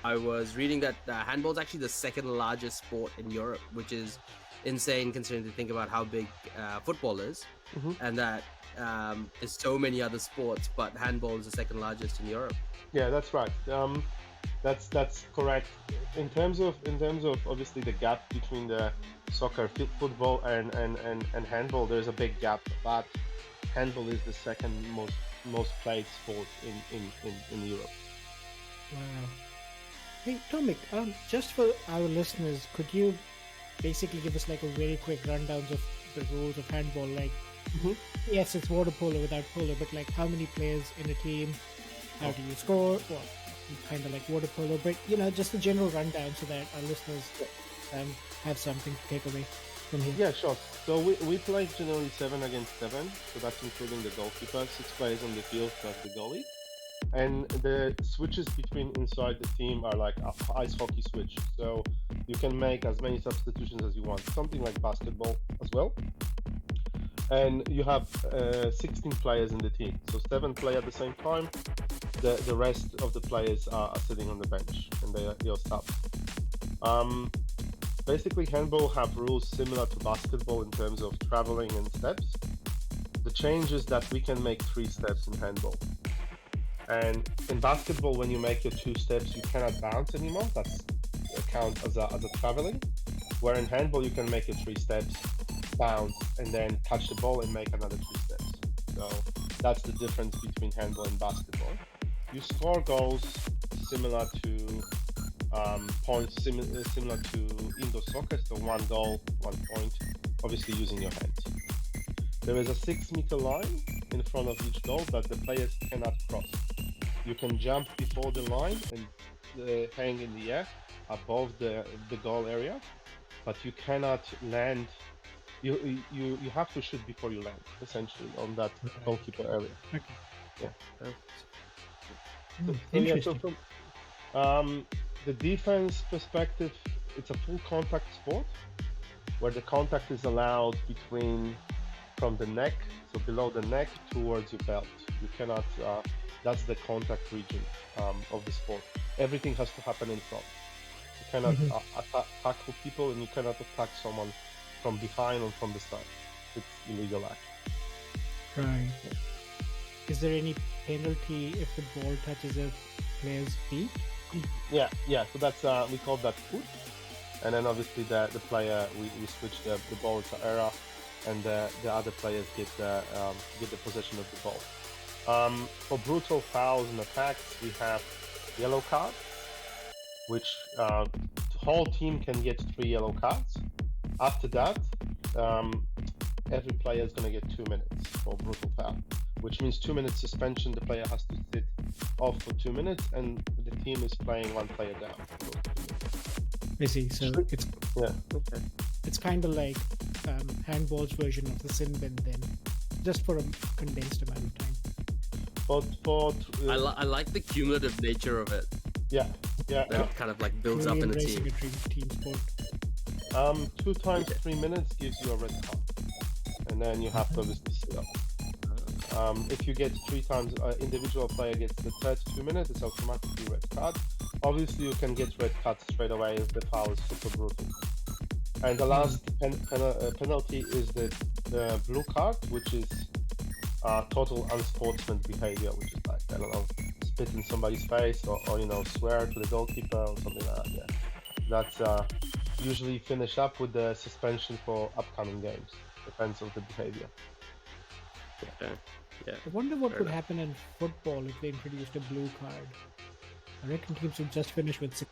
I was reading that handball is actually the second largest sport in Europe, which is insane considering to think about how big football is, and that there's so many other sports, but handball is the second largest in Europe. Yeah, that's right. That's correct. In terms of obviously the gap between the soccer, football, and handball, there's a big gap. But handball is the second most played sport in Europe. Wow. Hey, Tomek, just for our listeners, could you basically give us like a very quick rundown of the rules of handball? Like, yes, it's water polo without polo, but like how many players in a team? How do you score? Well, kind of like water polo, but just a general rundown so that our listeners have something to take away from here. Yeah, sure. So we play generally 7 against 7, so that's including the goalkeeper, 6 players on the field plus the goalie. And the switches between inside the team are like a ice hockey switch. So you can make as many substitutions as you want, something like basketball as well. And you have 16 players in the team. So 7 play at the same time. The rest of the players are sitting on the bench and they are your subs. Basically, handball have rules similar to basketball in terms of traveling and steps. The change is that we can make 3 steps in handball. And in basketball, when you make your 2 steps, you cannot bounce anymore. That's count as a traveling. Where in handball, you can make your 3 steps, bounce, and then touch the ball and make another 3 steps. So that's the difference between handball and basketball. You score goals similar to points similar to indoor soccer. So 1 goal, 1 point, obviously using your hands. There is a 6-meter line in front of each goal that the players cannot cross. You can jump before the line and hang in the air above the goal area, but you cannot land. You have to shoot before you land, essentially, on that goalkeeper area. Okay. Yeah. Interesting. So from the defense perspective, it's a full contact sport where the contact is allowed from the neck, so below the neck towards your belt. You cannot, that's the contact region of the sport. Everything has to happen in front. You cannot tackle people, and you cannot attack someone from behind or from the side. It's illegal act. Right. Is there any penalty if the ball touches a player's feet? Yeah. So that's we call that foot, and then obviously the player we switch the ball to error, and the other players get the possession of the ball. For brutal fouls and attacks, we have yellow cards, which the whole team can get 3 yellow cards. After that, every player is going to get 2 minutes for brutal foul, which means 2 minutes suspension. The player has to sit off for 2 minutes, and the team is playing 1 player down. I see. So it's kind of like handball's version of the sin bin, then, just for a condensed amount of time. I like the cumulative nature of it. Yeah. That kind of like builds really up in a team. Team sport. 2 times 3 minutes gives you a red card, and then you have to obviously sit up. If you get 3 times, individual player gets the third 2 minutes, it's automatically red card. Obviously, you can get red cards straight away if the foul is super brutal. And the last penalty is the blue card, which is total unsportsman behavior, which is like, I don't know, spit in somebody's face or swear to the goalkeeper or something like that. Yeah. That's usually finish up with the suspension for upcoming games. Depends on the behavior. Okay. Yeah. I wonder what would happen in football if they introduced a blue card. I reckon teams would just finish with 6.